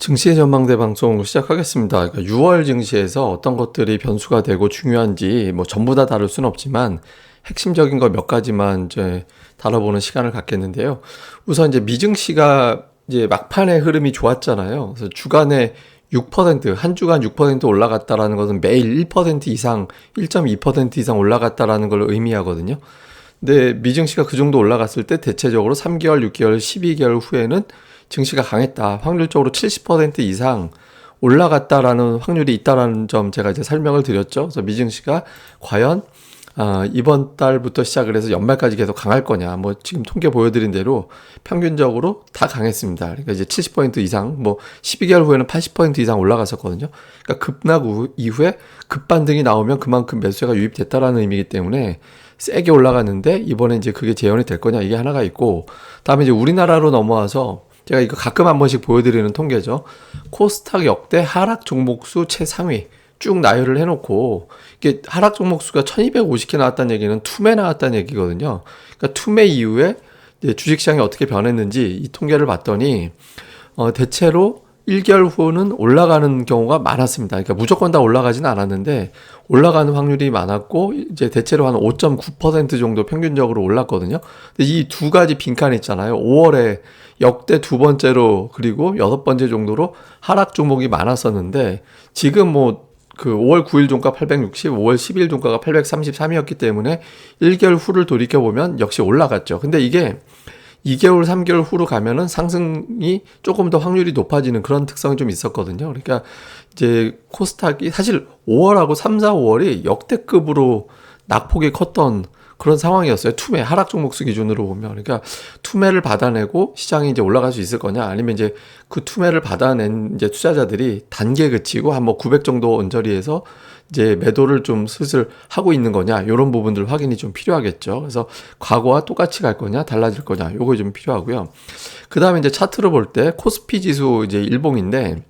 증시의 전망대 방송 시작하겠습니다. 그러니까 6월 증시에서 어떤 것들이 변수가 되고 중요한지 뭐 전부 다 다룰 수는 없지만 핵심적인 거 몇 가지만 이제 다뤄보는 시간을 갖겠는데요. 우선 이제 미증시가 이제 막판의 흐름이 좋았잖아요. 그래서 주간에 6%, 한 주간 6% 올라갔다라는 것은 매일 1% 이상, 1.2% 이상 올라갔다라는 걸 의미하거든요. 근데 미증시가 그 정도 올라갔을 때 대체적으로 3개월, 6개월, 12개월 후에는 증시가 강했다. 확률적으로 70% 이상 올라갔다라는 확률이 있다라는 점 제가 이제 설명을 드렸죠. 그래서 미증시가 과연 이번 달부터 시작을 해서 연말까지 계속 강할 거냐. 뭐 지금 통계 보여드린 대로 평균적으로 다 강했습니다. 그러니까 이제 70% 이상, 뭐 12개월 후에는 80% 이상 올라갔었거든요. 그러니까 급락 이후에 급반등이 나오면 그만큼 매수세가 유입됐다라는 의미이기 때문에 세게 올라갔는데 이번에 이제 그게 재현이 될 거냐 이게 하나가 있고, 다음에 이제 우리나라로 넘어와서 제가 이거 가끔 한 번씩 보여드리는 통계죠. 코스닥 역대 하락 종목수 최상위 쭉 나열을 해놓고, 이게 하락 종목수가 1250개 나왔다는 얘기는 투매 나왔다는 얘기거든요. 그러니까 투매 이후에 이제 주식시장이 어떻게 변했는지 이 통계를 봤더니 대체로 1개월 후는 올라가는 경우가 많았습니다. 그러니까 무조건 다 올라가지는 않았는데 올라가는 확률이 많았고, 이제 대체로 한 5.9% 정도 평균적으로 올랐거든요. 근데 이 두 가지 빈칸 있잖아요. 5월에 역대 두 번째로 그리고 여섯 번째 정도로 하락 종목이 많았었는데, 지금 뭐 그 5월 9일 종가 860, 5월 10일 종가가 833이었기 때문에 1개월 후를 돌이켜보면 역시 올라갔죠. 근데 이게 2개월, 3개월 후로 가면은 상승이 조금 더 확률이 높아지는 그런 특성이 좀 있었거든요. 그러니까 이제 코스닥이 사실 5월하고 3, 4, 5월이 역대급으로 낙폭이 컸던 그런 상황이었어요. 투매, 하락 종목수 기준으로 보면. 그러니까 투매를 받아내고 시장이 이제 올라갈 수 있을 거냐, 아니면 이제 그 투매를 받아낸 이제 투자자들이 단계 그치고 한 뭐 900 정도 언저리에서 이제 매도를 좀 슬슬 하고 있는 거냐, 이런 부분들 확인이 좀 필요하겠죠. 그래서 과거와 똑같이 갈 거냐, 달라질 거냐, 요거 좀 필요하고요. 그 다음에 이제 차트로 볼 때 코스피 지수 이제 일봉인데,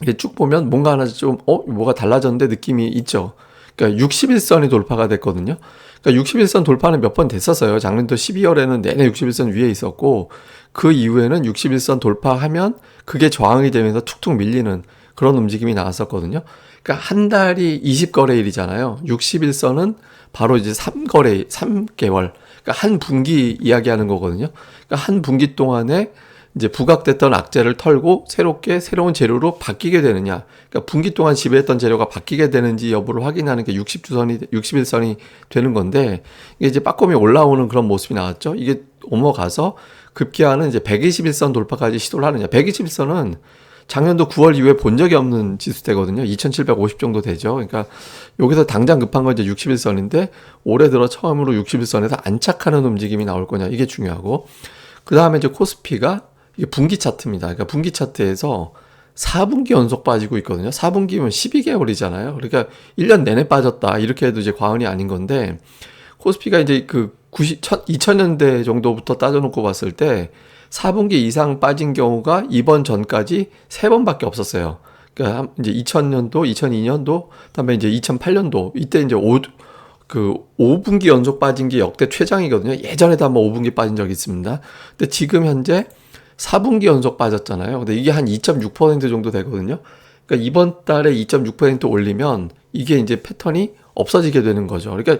이게 쭉 보면 뭔가 하나 좀 뭐가 달라졌는데 느낌이 있죠. 그러니까 61선이 돌파가 됐거든요. 그러니까 61선 돌파는 몇 번 됐었어요. 작년도 12월에는 내내 61선 위에 있었고, 그 이후에는 61선 돌파하면 그게 저항이 되면서 툭툭 밀리는 그런 움직임이 나왔었거든요. 그러니까 한 달이 20거래일이잖아요. 61선은 바로 이제 3개월. 그러니까 한 분기 이야기하는 거거든요. 그러니까 한 분기 동안에 이제 부각됐던 악재를 털고 새롭게 새로운 재료로 바뀌게 되느냐. 그러니까 분기 동안 지배했던 재료가 바뀌게 되는지 여부를 확인하는 게 61선이 되는 건데, 이게 이제 빠꼼이 올라오는 그런 모습이 나왔죠. 이게 넘어가서 급기야는 이제 121선 돌파까지 시도를 하느냐. 121선은 작년도 9월 이후에 본 적이 없는 지수대거든요. 2750 정도 되죠. 그러니까 여기서 당장 급한 건 이제 61선인데 올해 들어 처음으로 61선에서 안착하는 움직임이 나올 거냐. 이게 중요하고, 그 다음에 이제 코스피가 이게 분기 차트입니다. 그러니까 분기 차트에서 4분기 연속 빠지고 있거든요. 4분기면 12개월이잖아요. 그러니까 1년 내내 빠졌다, 이렇게 해도 이제 과언이 아닌 건데, 코스피가 이제 그 2000년대 정도부터 따져놓고 봤을 때 4분기 이상 빠진 경우가 이번 전까지 3번밖에 없었어요. 그러니까 이제 2000년도, 2002년도, 그다음에 이제 2008년도, 이때 이제 5분기 연속 빠진 게 역대 최장이거든요. 예전에도 한번 5분기 빠진 적이 있습니다. 근데 지금 현재 4분기 연속 빠졌잖아요. 근데 이게 한 2.6% 정도 되거든요. 그러니까 이번 달에 2.6% 올리면 이게 이제 패턴이 없어지게 되는 거죠. 그러니까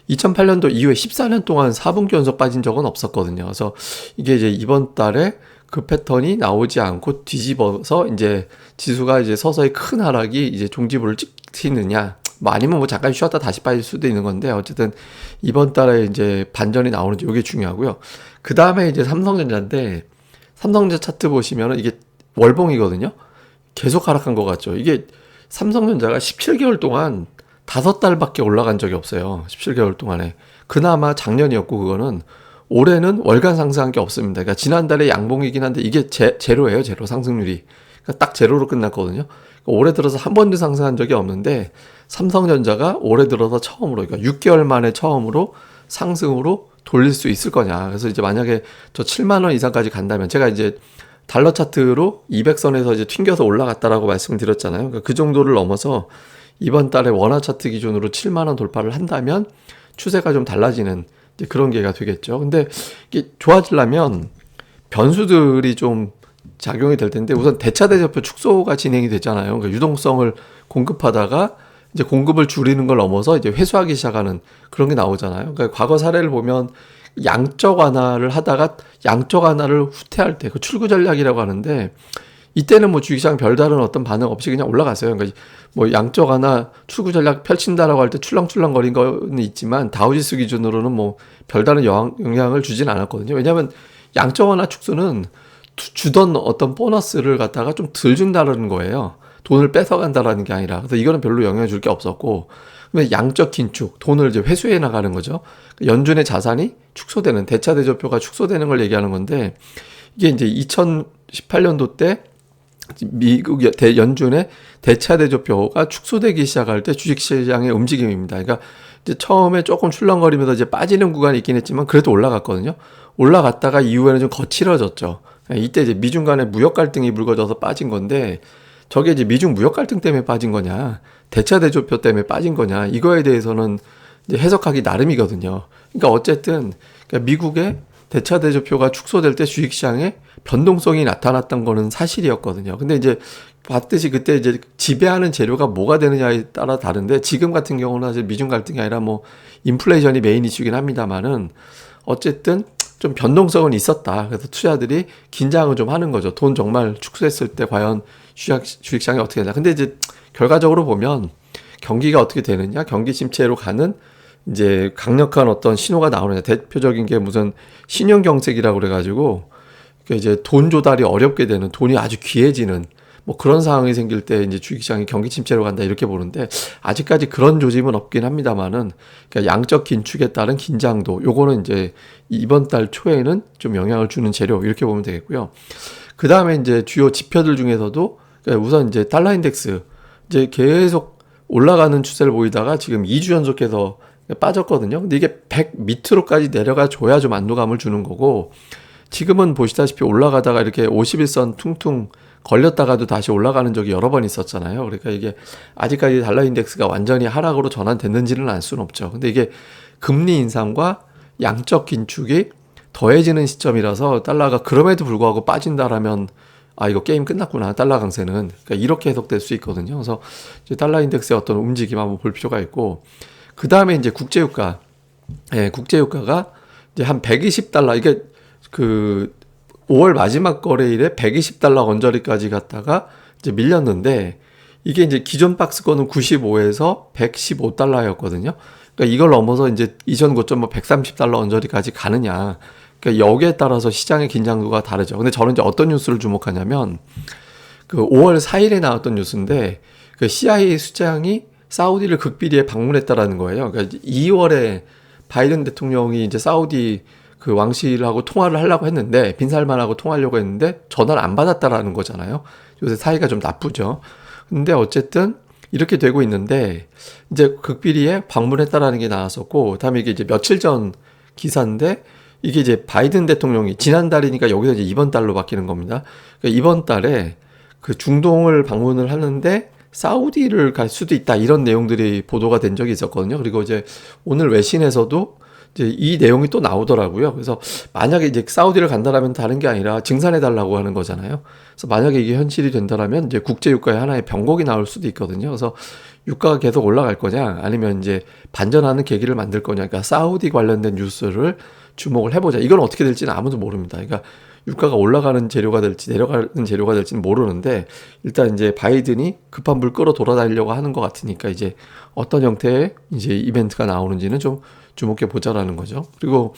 2008년도 이후에 14년 동안 4분기 연속 빠진 적은 없었거든요. 그래서 이게 이제 이번 달에 그 패턴이 나오지 않고 뒤집어서 이제 지수가 이제 서서히 큰 하락이 이제 종지부를 찍히느냐, 뭐 아니면 뭐 잠깐 쉬었다 다시 빠질 수도 있는 건데, 어쨌든 이번 달에 이제 반전이 나오는지 이게 중요하고요. 그 다음에 이제 삼성전자인데, 삼성전자 차트 보시면 이게 월봉이거든요. 계속 하락한 것 같죠. 이게 삼성전자가 17개월 동안 5달밖에 올라간 적이 없어요. 17개월 동안에. 그나마 작년이었고, 그거는 올해는 월간 상승한 게 없습니다. 그러니까 지난달에 양봉이긴 한데 이게 제로예요. 제로 상승률이. 그러니까 딱 제로로 끝났거든요. 그러니까 올해 들어서 한 번도 상승한 적이 없는데, 삼성전자가 올해 들어서 처음으로, 그러니까 6개월 만에 처음으로 상승으로 돌릴 수 있을 거냐. 그래서 이제 만약에 저 7만 원 이상까지 간다면, 제가 이제 달러 차트로 200선에서 이제 튕겨서 올라갔다라고 말씀을 드렸잖아요. 그러니까 그 정도를 넘어서 이번 달에 원화 차트 기준으로 7만 원 돌파를 한다면 추세가 좀 달라지는 이제 그런 계가 되겠죠. 근데 이게 좋아지려면 변수들이 좀 작용이 될 텐데 우선 대차 대조표 축소가 진행이 됐잖아요. 그러니까 유동성을 공급하다가 이제 공급을 줄이는 걸 넘어서 이제 회수하기 시작하는 그런 게 나오잖아요. 그러니까 과거 사례를 보면 양적 완화를 하다가 양적 완화를 후퇴할 때 그 출구 전략이라고 하는데 이때는 뭐 주식시장 별다른 어떤 반응 없이 그냥 올라갔어요. 그러니까 뭐 양적 완화 출구 전략 펼친다라고 할 때 출렁출렁거린 거는 있지만 다우지수 기준으로는 뭐 별다른 영향을 주진 않았거든요. 왜냐하면 양적 완화 축소는 주던 어떤 보너스를 갖다가 좀 덜 준다는 거예요. 돈을 뺏어간다라는 게 아니라. 그래서 이거는 별로 영향을 줄 게 없었고, 그러면 양적 긴축, 돈을 이제 회수해 나가는 거죠. 연준의 자산이 축소되는, 대차 대조표가 축소되는 걸 얘기하는 건데, 이게 이제 2018년도 때 미국 연준의 대차 대조표가 축소되기 시작할 때 주식시장의 움직임입니다. 그러니까 이제 처음에 조금 출렁거리면서 이제 빠지는 구간이 있긴 했지만 그래도 올라갔거든요. 올라갔다가 이후에는 좀 거칠어졌죠. 이때 이제 미중 간의 무역 갈등이 불거져서 빠진 건데 저게 이제 미중 무역 갈등 때문에 빠진 거냐, 대차 대조표 때문에 빠진 거냐, 이거에 대해서는 이제 해석하기 나름이거든요. 그러니까 어쨌든 미국의 대차 대조표가 축소될 때 주식시장에 변동성이 나타났던 거는 사실이었거든요. 근데 이제 봤듯이 그때 이제 지배하는 재료가 뭐가 되느냐에 따라 다른데 지금 같은 경우는 사실 미중 갈등이 아니라 뭐 인플레이션이 메인 이슈긴 합니다만은 어쨌든 좀 변동성은 있었다. 그래서 투자들이 긴장을 좀 하는 거죠. 돈 정말 축소했을 때 과연 주식시장이 어떻게 되나. 근데 이제 결과적으로 보면 경기가 어떻게 되느냐, 경기 침체로 가는 이제 강력한 어떤 신호가 나오느냐. 대표적인 게 무슨 신용경색이라고 그래가지고 이제 돈 조달이 어렵게 되는, 돈이 아주 귀해지는 뭐 그런 상황이 생길 때 이제 주식시장이 경기 침체로 간다 이렇게 보는데 아직까지 그런 조짐은 없긴 합니다만은 그러니까 양적 긴축에 따른 긴장도 요거는 이제 이번 달 초에는 좀 영향을 주는 재료 이렇게 보면 되겠고요. 그 다음에 이제 주요 지표들 중에서도 그러니까 우선 이제 달러 인덱스 이제 계속 올라가는 추세를 보이다가 지금 2주 연속해서 빠졌거든요. 근데 이게 100 밑으로까지 내려가 줘야 좀 안도감을 주는 거고 지금은 보시다시피 올라가다가 이렇게 51선 퉁퉁 걸렸다가도 다시 올라가는 적이 여러 번 있었잖아요. 그러니까 이게 아직까지 달러 인덱스가 완전히 하락으로 전환됐는지는 알 수는 없죠. 근데 이게 금리 인상과 양적 긴축이 더해지는 시점이라서 달러가 그럼에도 불구하고 빠진다라면 아 이거 게임 끝났구나 달러 강세는 그러니까 이렇게 해석될 수 있거든요. 그래서 이제 달러 인덱스의 어떤 움직임 한번 볼 필요가 있고 그 다음에 이제 국제유가, 국제유가가 이제 한 120달러 이게 그 5월 마지막 거래일에 120달러 언저리까지 갔다가 이제 밀렸는데 이게 이제 기존 박스권은 95에서 115달러였거든요. 그러니까 이걸 넘어서 이제 이전 고점 뭐 130달러 언저리까지 가느냐. 그러니까 여기에 따라서 시장의 긴장도가 다르죠. 근데 저는 이제 어떤 뉴스를 주목하냐면 그 5월 4일에 나왔던 뉴스인데 그 CIA 수장이 사우디를 극비리에 방문했다라는 거예요. 그러니까 2월에 바이든 대통령이 이제 사우디 그 왕실하고 통화를 하려고 했는데 빈살만하고 통화하려고 했는데 전화를 안 받았다라는 거잖아요. 요새 사이가 좀 나쁘죠. 근데 어쨌든 이렇게 되고 있는데 이제 극비리에 방문했다라는 게 나왔었고 그다음에 이게 이제 며칠 전 기사인데 이게 이제 바이든 대통령이 지난달이니까 여기서 이제 이번 달로 바뀌는 겁니다. 그러니까 이번 달에 그 중동을 방문을 하는데 사우디를 갈 수도 있다 이런 내용들이 보도가 된 적이 있었거든요. 그리고 이제 오늘 외신에서도 이제 이 내용이 또 나오더라고요. 그래서 만약에 이제 사우디를 간다라면 다른 게 아니라 증산해 달라고 하는 거잖아요. 그래서 만약에 이게 현실이 된다라면 이제 국제 유가의 하나의 변곡이 나올 수도 있거든요. 그래서 유가가 계속 올라갈 거냐 아니면 이제 반전하는 계기를 만들 거냐. 그러니까 사우디 관련된 뉴스를 주목을 해보자. 이건 어떻게 될지는 아무도 모릅니다. 그러니까 유가가 올라가는 재료가 될지 내려가는 재료가 될지는 모르는데 일단 이제 바이든이 급한 불 끌어 돌아다니려고 하는 것 같으니까 이제 어떤 형태의 이제 이벤트가 나오는지는 좀 주목해 보자라는 거죠. 그리고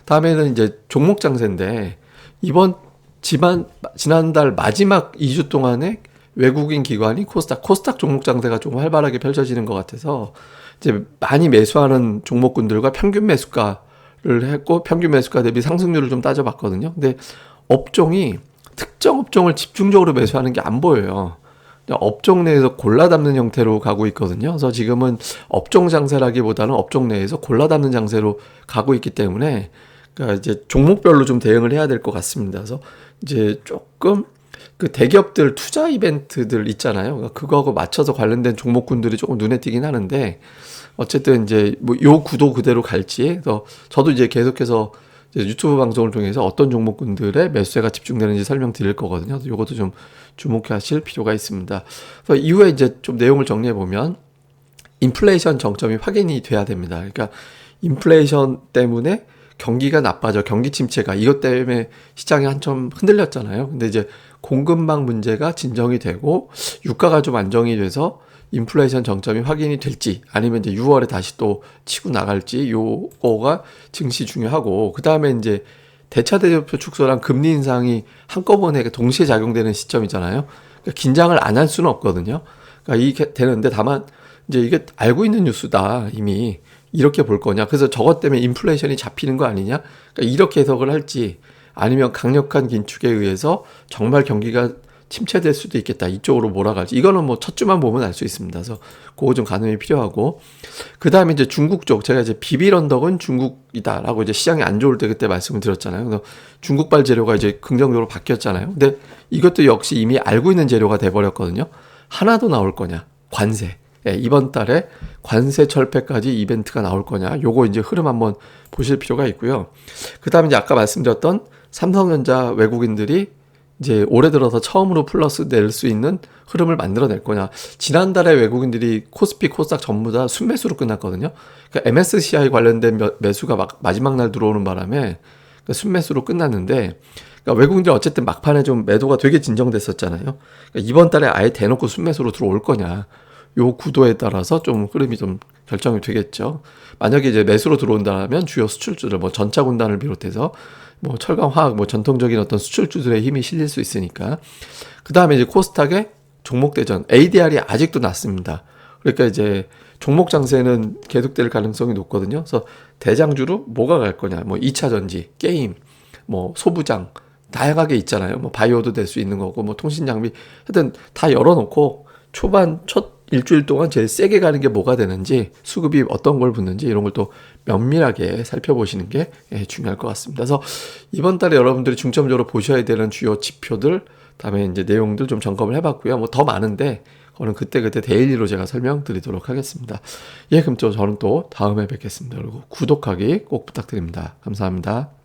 다음에는 이제 종목 장세인데 이번 지난달 마지막 2주 동안에 외국인 기관이 코스닥 종목 장세가 좀 활발하게 펼쳐지는 것 같아서 이제 많이 매수하는 종목군들과 평균 매수가를 했고 평균 매수가 대비 상승률을 좀 따져봤거든요. 근데 업종이 특정 업종을 집중적으로 매수하는 게 안 보여요. 업종 내에서 골라 담는 형태로 가고 있거든요. 그래서 지금은 업종 장세라기보다는 업종 내에서 골라 담는 장세로 가고 있기 때문에 그러니까 이제 종목별로 좀 대응을 해야 될 것 같습니다. 그래서 이제 조금 그 대기업들 투자 이벤트들 있잖아요. 그러니까 그거하고 맞춰서 관련된 종목군들이 조금 눈에 띄긴 하는데 어쨌든 이제 뭐 요 구도 그대로 갈지. 그래서 저도 이제 계속해서 이제 유튜브 방송을 통해서 어떤 종목군들의 매수세가 집중되는지 설명드릴 거거든요. 이것도 좀 주목하실 필요가 있습니다. 그래서 이후에 이제 좀 내용을 정리해 보면 인플레이션 정점이 확인이 돼야 됩니다. 그러니까 인플레이션 때문에 경기가 나빠져, 경기 침체가 이것 때문에 시장이 한참 흔들렸잖아요. 근데 이제 공급망 문제가 진정이 되고 유가가 좀 안정이 돼서 인플레이션 정점이 확인이 될지 아니면 이제 6월에 다시 또 치고 나갈지 요거가 증시 중요하고 그 다음에 이제 대차 대조표 축소랑 금리 인상이 한꺼번에 동시에 작용되는 시점이잖아요. 그러니까 긴장을 안 할 수는 없거든요. 그러니까 이게 되는데 다만 이제 이게 알고 있는 뉴스다 이미 이렇게 볼 거냐. 그래서 저것 때문에 인플레이션이 잡히는 거 아니냐. 그러니까 이렇게 해석을 할지 아니면 강력한 긴축에 의해서 정말 경기가 침체될 수도 있겠다. 이쪽으로 몰아갈지. 이거는 뭐 첫 주만 보면 알 수 있습니다. 그래서 그거 좀 가늠이 필요하고. 그 다음에 이제 중국 쪽. 제가 이제 비빌 언덕은 중국이다라고 이제 시장이 안 좋을 때 그때 말씀을 드렸잖아요. 그래서 중국발 재료가 이제 긍정적으로 바뀌었잖아요. 근데 이것도 역시 이미 알고 있는 재료가 돼버렸거든요. 하나 더 나올 거냐. 관세. 예, 이번 달에 관세 철폐까지 이벤트가 나올 거냐. 요거 이제 흐름 한번 보실 필요가 있고요. 그 다음에 이제 아까 말씀드렸던 삼성전자 외국인들이 이제 올해 들어서 처음으로 플러스 낼 수 있는 흐름을 만들어낼 거냐. 지난달에 외국인들이 코스피, 코스닥 전부 다 순매수로 끝났거든요. 그러니까 MSCI 관련된 매수가 마지막 날 들어오는 바람에 그러니까 순매수로 끝났는데 그러니까 외국인들이 어쨌든 막판에 좀 매도가 되게 진정됐었잖아요. 그러니까 이번 달에 아예 대놓고 순매수로 들어올 거냐. 요 구도에 따라서 좀 흐름이 좀 결정이 되겠죠. 만약에 이제 매수로 들어온다면 주요 수출주들 뭐 전차군단을 비롯해서 뭐 철강, 화학, 뭐 전통적인 어떤 수출주들의 힘이 실릴 수 있으니까. 그 다음에 이제 코스닥의 종목 대전 ADR이 아직도 낮습니다. 그러니까 이제 종목 장세는 계속될 가능성이 높거든요. 그래서 대장주로 뭐가 갈 거냐? 뭐 2차 전지, 게임, 뭐 소부장 다양하게 있잖아요. 뭐 바이오도 될 수 있는 거고, 뭐 통신 장비 하여튼 다 열어놓고 초반 첫 일주일 동안 제일 세게 가는 게 뭐가 되는지 수급이 어떤 걸 붙는지 이런 걸 또 면밀하게 살펴보시는 게 중요할 것 같습니다. 그래서 이번 달에 여러분들이 중점적으로 보셔야 되는 주요 지표들 다음에 이제 내용들 좀 점검을 해봤고요. 뭐 더 많은데 그거는 그때 데일리로 제가 설명드리도록 하겠습니다. 예, 그럼 저는 또 다음에 뵙겠습니다. 그리고 구독하기 꼭 부탁드립니다. 감사합니다.